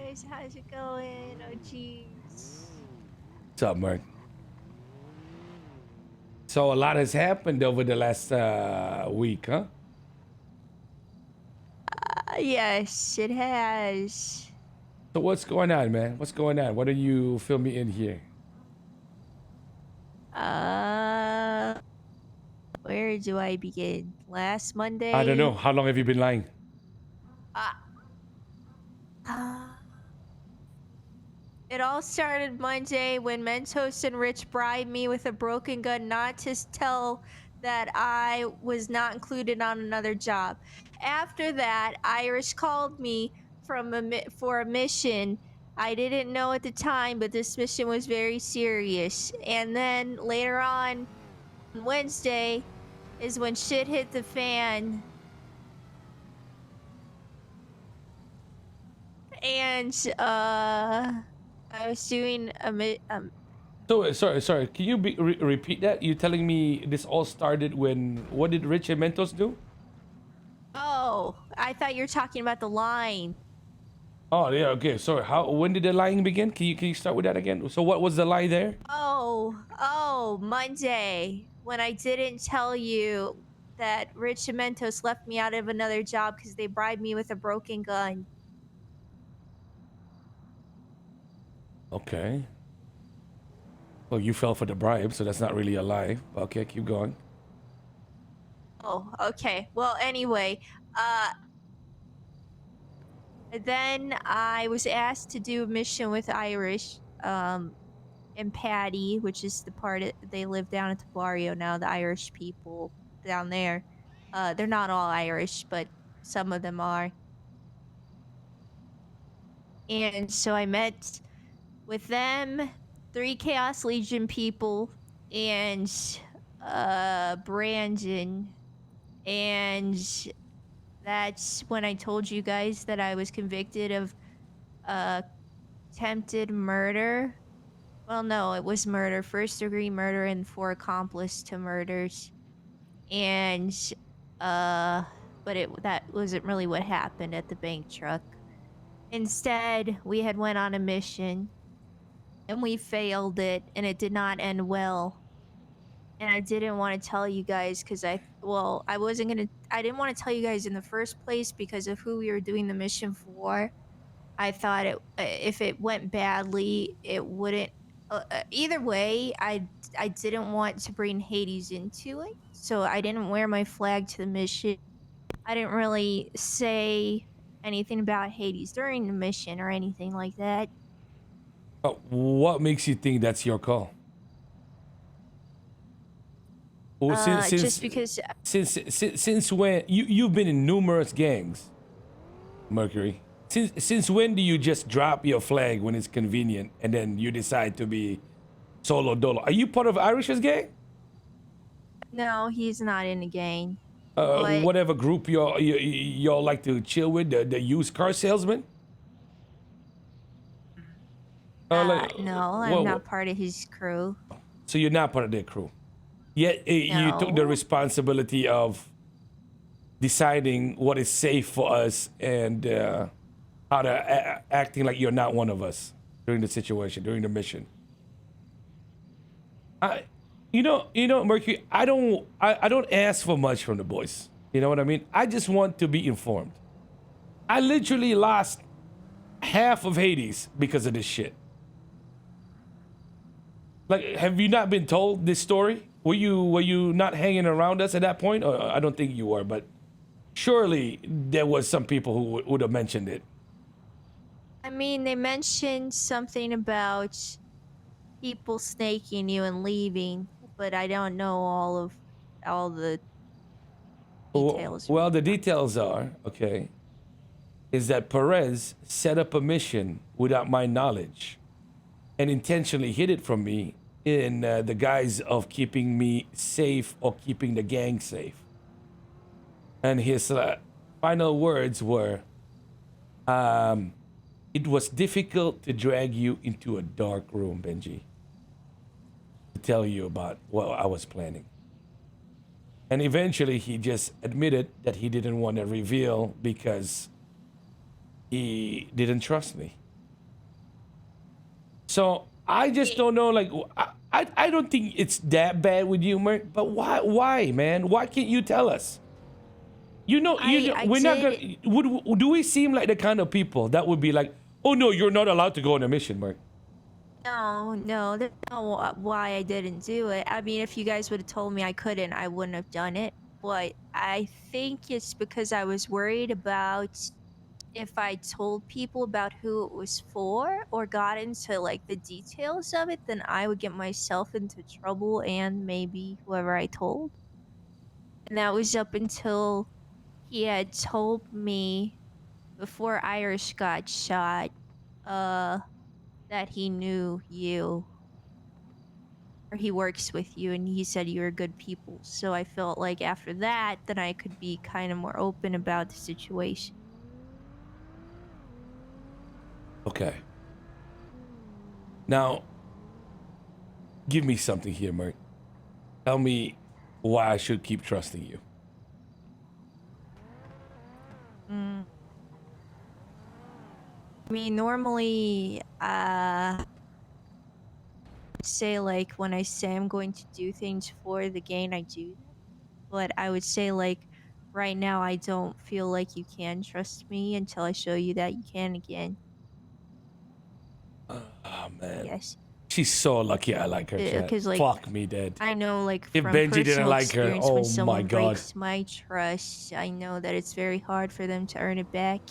guys, how's it going? Oh jeez. What's up, Mark? So a lot has happened over the last week, huh? Yes, it has. So what's going on, man? What's going on? What are you filming in here? Uh, where do I begin? Last I don't know. Monday. How long have you been lying? Uh, uh, it all started Monday when Mentos and Rich bribed me with a broken gun not to tell that I was not included on another job. After that, Irish called me for a mission. I didn't know at the time, but this mission was very serious. And then later on Wednesday is when shit hit the fan. And I was doing So sorry. Can you repeat that? You're telling me this all started when? What did Rich and Mentos do? oh, I thought you were talking about the line. Oh yeah, okay. Sorry. How? When did the lying begin? Can you start with that again? So what was the lie there? Monday, when I didn't tell you that Rich and Mentos left me out of another job because they bribed me with a broken gun. Okay. Well, you fell for the bribe, so that's not really a lie. Okay, keep going. Oh, okay. Well, anyway, uh, then I was asked to do a mission with Irish, and Patty, which is the part they live down at the barrio now, the Irish people down there. They're not all Irish, but some of them are. And so I met with them, 3 Chaos Legion people, and Brandon. And that's when I told you guys that I was convicted of uh attempted murder. Well, no, it was murder, first degree murder, and 4 accomplice to murders. And uh but that wasn't really what happened at the bank truck. Instead, we had went on a mission and we failed it, and it did not end well. And I didn't want to tell you guys because I wasn't gonna, I didn't want to tell you guys in the first place because of who we were doing the mission for. I thought if it went badly, it wouldn't. Either way, I didn't want to bring Hades into it, so I didn't wear my flag to the mission. I didn't really say anything about Hades during the mission or anything like that. What makes you think that's your call? Well, since Just since because. since when you've been in numerous gangs, Mercury? Since when do you just drop your flag when it's convenient and then you decide to be solo dolo? Are you part of Irish's gang? No, he's not in the gang. But Whatever group y'all like to chill with, the used car salesman? Like, no, I'm not part of his crew. so you're not part of their crew. Yet you took the No. responsibility of deciding what is safe for us and how to acting like you're not one of us during the situation, during the mission. I, Mercury. I don't ask for much from the boys. You know what I mean? I just want to be informed. I literally lost half of Hades because of this shit. Like, have you not been told this story? Were you not hanging around us at that point? Or I don't think you were, but surely there was some people who would have mentioned it. I mean, they mentioned something about people snaking you and leaving, but I don't know all the details. Well, the details are okay. Is that Perez set up a mission without my knowledge and intentionally hid it from me in the guise of keeping me safe or keeping the gang safe. And his final words were, it was difficult to drag you into a dark room, Benji, to tell you about what I was planning. And eventually he just admitted that he didn't want to reveal because he didn't trust me. So I just don't know. Like, I don't think it's that bad with you, Mert. But why, man? Why can't you tell us? I We're not gonna. did. Do we seem like the kind of people that would be like, oh no, you're not allowed to go on a mission, Mert? No, no, that's not why I didn't do it. I mean, if you guys would have told me I couldn't, I wouldn't have done it. But I think it's because I was worried about if I told people about who it was for or got into like the details of it, then I would get myself into trouble and maybe whoever I told. And that was up until he had told me before Irish got shot, uh, that he knew you or he works with you and he said you were good people. So I felt like after that, then I could be kind of more open about the situation. Okay. Now, give me something here, Mert. Tell me why I should keep trusting you. Mm. I mean, normally, say like when I say I'm going to do things for the game, I do them. But I would say like right now, I don't feel like you can trust me until I show you that you can again. Oh I man, guess she's so lucky. I like her, chat. because like Fuck me, dead. I know like If from Benji didn't personal like her, experience when oh my someone god. breaks my trust, I know that it's very hard for them to earn it back.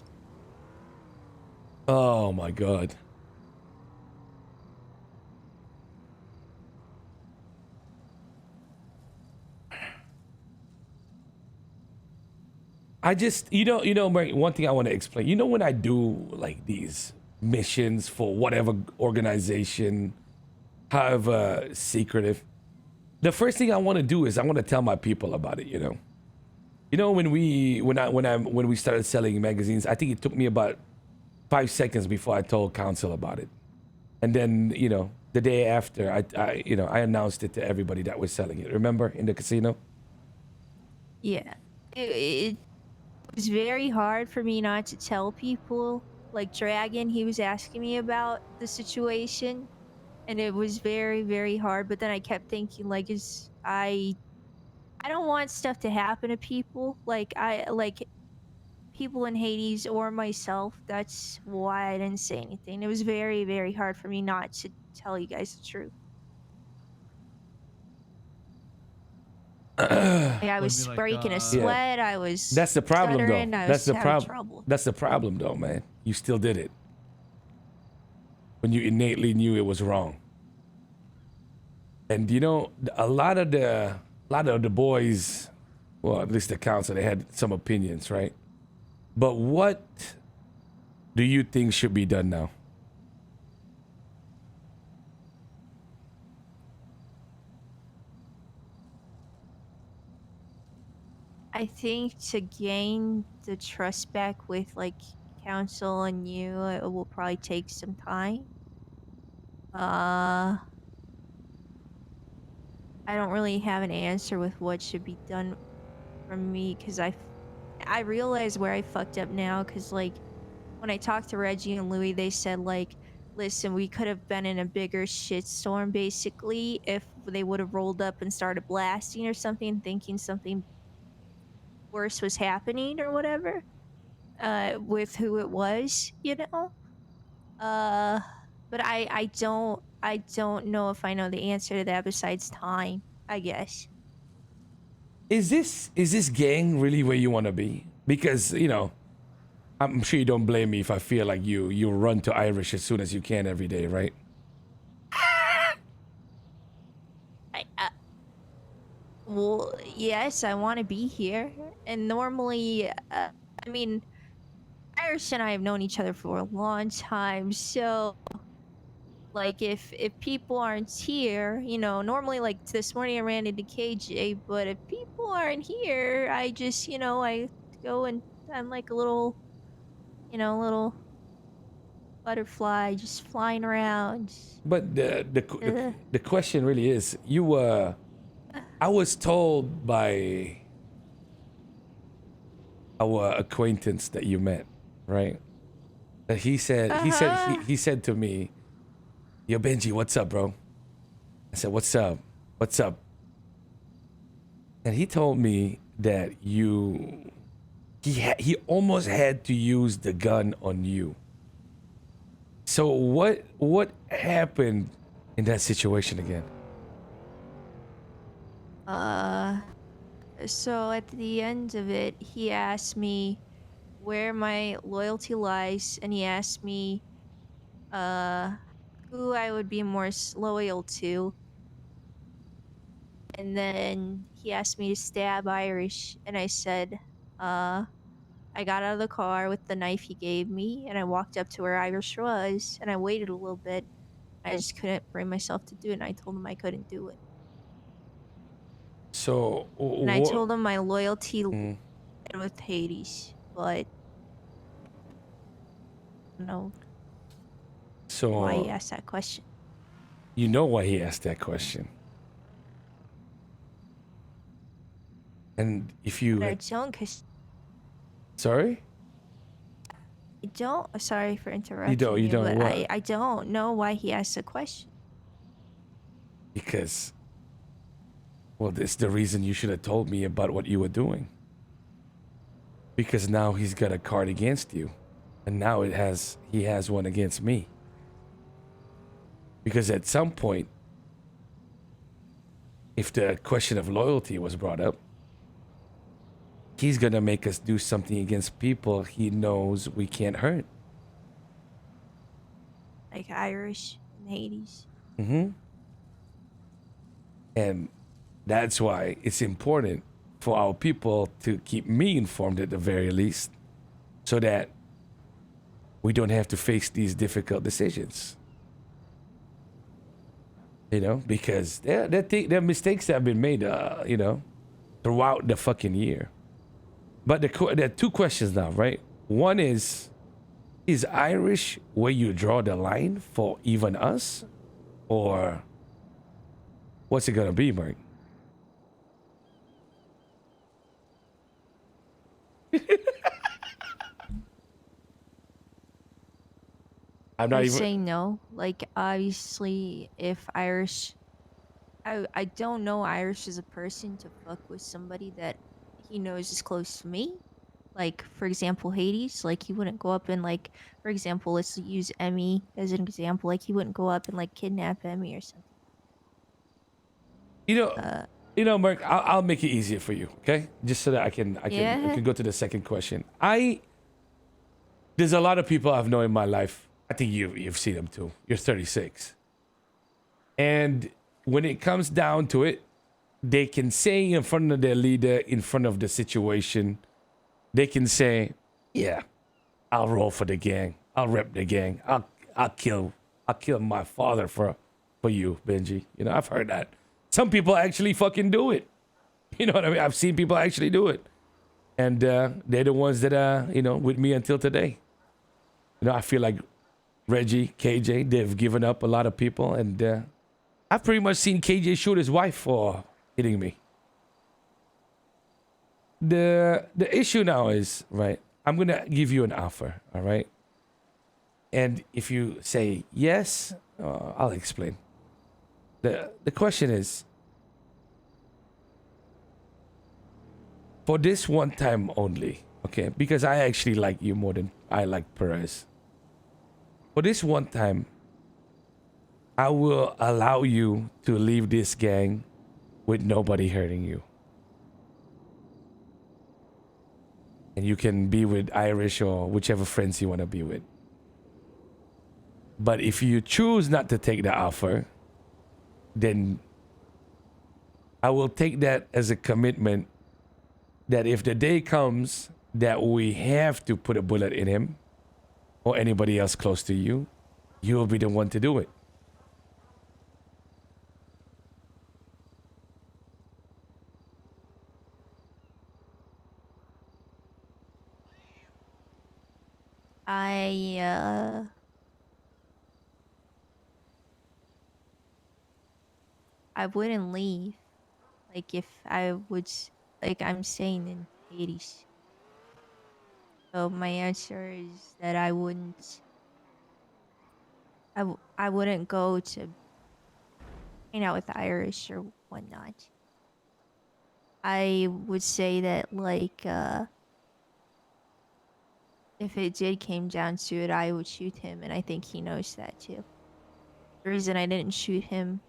Oh my god. I just, Mary, one thing I want to explain. You know, when I do like these missions for whatever organization, however secretive, the first thing I want to do is I want to tell my people about it. When we started selling magazines, I think it took me about 5 seconds before I told council about it, and then the day after, I announced it to everybody that was selling it. Remember in the casino? Yeah. It was very hard for me not to tell people. Like Dragon, he was asking me about the situation and it was very, very hard. But then I kept thinking like is I don't want stuff to happen to people. Like I like people in Hades or myself. That's why I didn't say anything. It was very, very hard for me not to tell you guys the truth. Like, I Would it be was like, breaking a Yeah. sweat. I was That's the problem, though. stuttering. I That's was the having problem. trouble. That's the problem, though, man. You still did it when you innately knew it was wrong. And a lot of the boys, well, at least the council, they had some opinions, right? But what do you think should be done now? I think to gain the trust back with like council and you, it will probably take some time. Uh, I don't really have an answer with what should be done from me because I realize where I fucked up now because like when I talked to Reggie and Louis, they said like, listen, we could have been in a bigger shitstorm basically if they would have rolled up and started blasting or something, thinking something worse was happening or whatever. With who it was, you know. Uh, but I don't know if I know the answer to that besides time. I guess. Is this gang really where you want to be? Because I'm sure you don't blame me if I feel like you run to Irish as soon as you can every day, right? I well, yes, I want to be here, and normally, I mean, Irish and I have known each other for a long time, so like if people aren't here, normally like this morning I ran into KJ, but if people aren't here, I just I go and I'm like a little butterfly just flying around. But the the, Uh, the question really is, I was told by our acquaintance that you met, right? That he said uh-huh. he said to me Yo, Benji, what's up, bro? I said, what's up? What's up? And he told me that he almost had to use the gun on you. So what happened in that situation again? Uh, so at the end of it, he asked me where my loyalty lies, and he asked me, uh, who I would be more loyal to. And then he asked me to stab Irish, and I said, uh, I got out of the car with the knife he gave me, and I walked up to where Irish was, and I waited a little bit. I just couldn't bring myself to do it, and I told him I couldn't do it. So And I what? told him my loyalty lied with Hades, but I don't know why you So asked that question. you know why he asked that question. And if But you I don't, cause sorry, I don't. Sorry for you interrupting you, don't but what? I don't know why he asked the question. Because well, this is the reason you should have told me about what you were doing. Because now he's got a card against you, and now he has one against me. Because at some point, if the question of loyalty was brought up, he's gonna make us do something against people he knows we can't hurt. Like Irish and Hades. Mm-hmm. And that's why it's important for our people to keep me informed at the very least, so that we don't have to face these difficult decisions. You know, because there are mistakes that have been made, throughout the fucking year. But there are two questions now, right? One is Irish where you draw the line for even us? Or what's it gonna be, Mark? I'm I not even. say no. Like obviously, if Irish, I don't know Irish as a person to fuck with somebody that he knows is close to me. Like for example, Hades. Like he wouldn't go up and like, for example, let's use Emmy as an example. Like he wouldn't go up and like kidnap Emmy or something. You know, Uh, Mark. I'll make it easier for you, okay? Just so that I yeah. can go to the second question. There's a lot of people I've known in my life. I think you've seen them too. You're 36, and when it comes down to it, they can say in front of their leader, in front of the situation, they can say, "Yeah, I'll roll for the gang. I'll rep the gang. I'll kill my father for you, Benji." You know, I've heard that. Some people actually fucking do it. You know what I mean? I've seen people actually do it, and they're the ones that are with me until today. You know, I feel like Reggie, KJ, they've given up a lot of people, and I've pretty much seen KJ shoot his wife for hitting me. The issue now is, right, I'm gonna give you an offer, all right? And if you say yes, I'll explain. The question is, for this one time only, okay? Because I actually like you more than I like Perez. For this one time, I will allow you to leave this gang with nobody hurting you. And you can be with Irish or whichever friends you want to be with. But if you choose not to take the offer, then I will take that as a commitment that if the day comes that we have to put a bullet in him or anybody else close to you, you'll be the one to do it. I I wouldn't leave. Like if I would like I'm staying in Hades. So my answer is that I wouldn't I wouldn't go to hang out with the Irish or whatnot. I would say that like if it did came down to it, I would shoot him, and I think he knows that too. The reason I didn't shoot him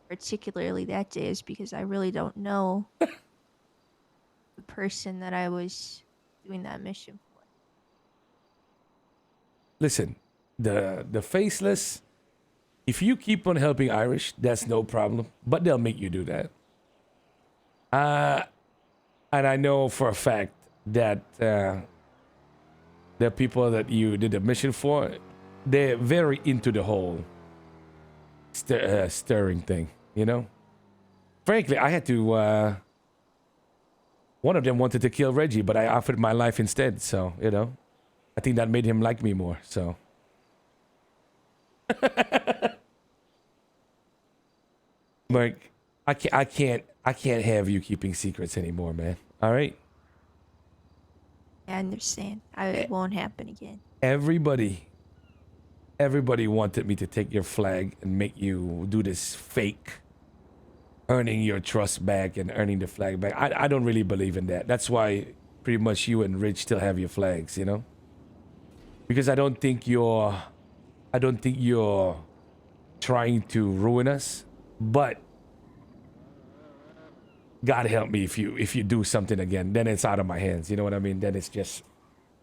particularly that day is because I really don't know the person that I was doing that mission for. Listen, the faceless. If you keep on helping Irish, that's no problem. But they'll make you do that. And I know for a fact that the people that you did the mission for, they're very into the whole stirring thing. You know. Frankly, I had to. One of them wanted to kill Reggie, but I offered my life instead. So you know, I think that made him like me more. So. Mark, I can't have you keeping secrets anymore, man. All right. I understand. Eh, It won't happen again. Everybody wanted me to take your flag and make you do this fake earning your trust back and earning the flag back. I don't really believe in that. That's why pretty much you and Rich still have your flags, you know? Because I don't think you're trying to ruin us, but God help me if you do something again, then it's out of my hands. You know what I mean? Then it's just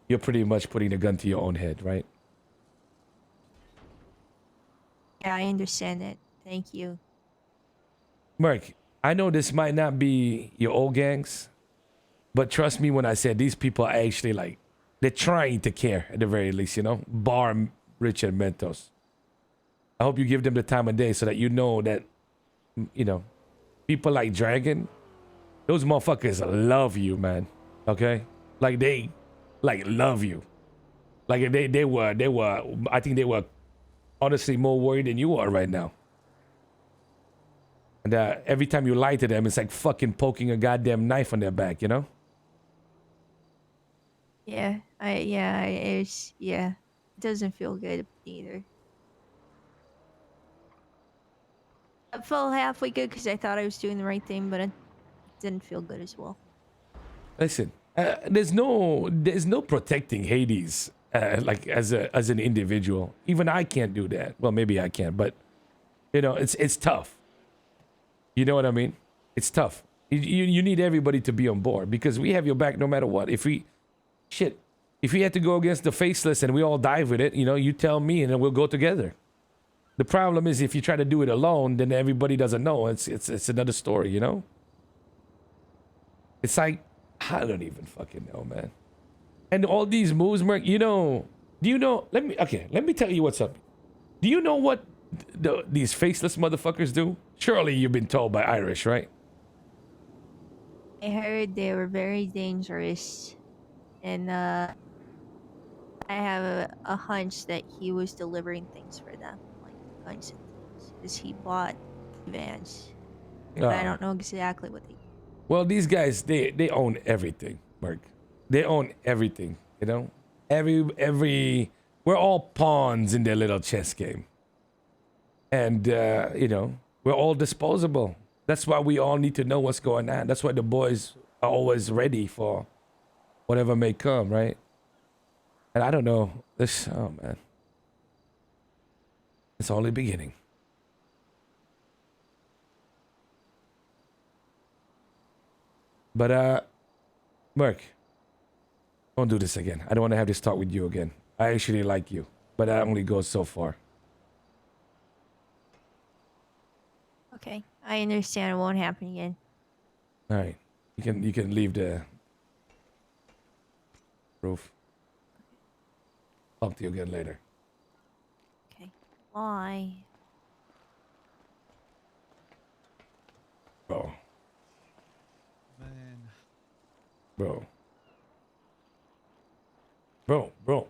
you're pretty much putting the gun to your own head, right? Yeah, I understand it. Thank you. Merc, I know this might not be your old gangs, but trust me when I said these people are actually like they're trying to care at the very least, you know, bar Rich and Mentos. I hope you give them the time of day so that you know that, you know, people like Dragon, those motherfuckers love you, man. Okay? Like they like love you. Like they were I think they were honestly more worried than you are right now. And every time you lie to them, it's like fucking poking a goddamn knife on their back, you know? Yeah, yeah. It doesn't feel good either. I felt halfway good because I thought I was doing the right thing, but it didn't feel good as well. Listen, there's no protecting Hades like as an individual. Even I can't do that. Well, maybe I can, but you know, it's tough. You know what I mean? It's tough. You need everybody to be on board because we have your back no matter what. If we had to go against the faceless and we all dive with it, you know, you tell me and then we'll go together. The problem is if you try to do it alone, then everybody doesn't know. It's another story, you know? It's like I don't even fucking know, man. And all these moves, Merc, you know, do you know let me tell you what's up. Do you know what these faceless motherfuckers do? Surely you've been told by Irish, right? I heard they were very dangerous, and I have a hunch that he was delivering things for them, like guns and things, because he bought vans. But I Ah. don't know exactly what they do. Well, these guys, they own everything, Merc. They own everything, you know? Every we're all pawns in their little chess game. And you know, we're all disposable. That's why we all need to know what's going on. That's why the boys are always ready for whatever may come, right? And I don't know. This oh man. It's only beginning. But Merc, don't do this again. I don't want to have this talk with you again. I actually like you, but that only goes so far. Okay, I understand it won't happen again. All right, you can leave the roof. Talk to you again later, Okay, bye. bro. Man. Bro. Bro. Bro,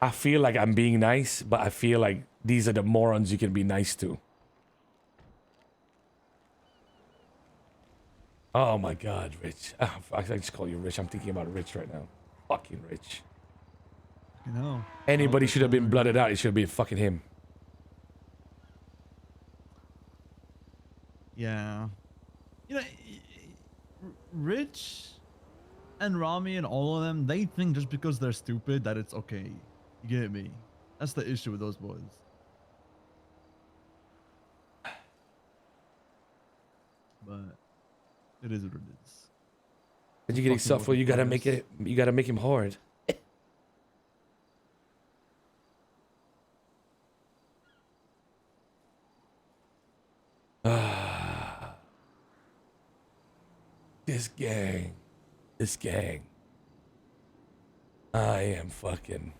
I feel like I'm being nice, but I feel like these are the morons you can be nice to. Oh my God, Rich. I just call you Rich. I'm thinking about Rich right now. Fucking Rich. You know. Anybody should have been 12%. blooded out. It should have been fucking him. Yeah. You know, Rich and Rami and all of them, they think just because they're stupid that it's okay. You get me? That's the issue with those boys. But it is what it is. When you getting Fucking suffer, work in you gotta make progress. it. You gotta make him hard. This gang. This gang. I am fucking.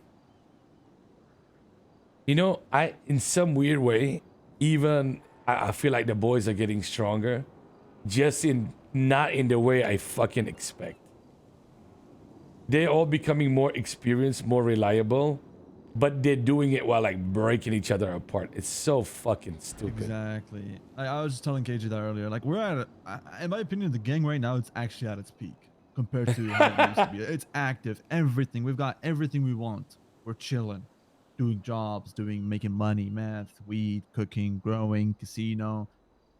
You know, in some weird way, even I feel like the boys are getting stronger, just in not in the way I fucking expect. They're all becoming more experienced, more reliable, but they're doing it while like breaking each other apart. It's so fucking stupid. Exactly. I was just telling KJ that earlier. Like we're at, in my opinion, the gang right now it's actually at its peak compared to how it used to be. It's active, everything. We've got everything we want. We're chilling, doing jobs, making money, math, weed, cooking, growing, casino,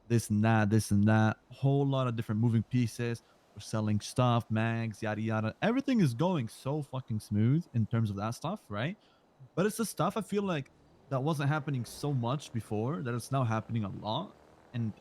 this and that. Whole lot of different moving pieces. We're selling stuff, mags, yada yada. Everything is going so fucking smooth in terms of that stuff, right? But it's the stuff I feel like that wasn't happening so much before that it's now happening a lot. And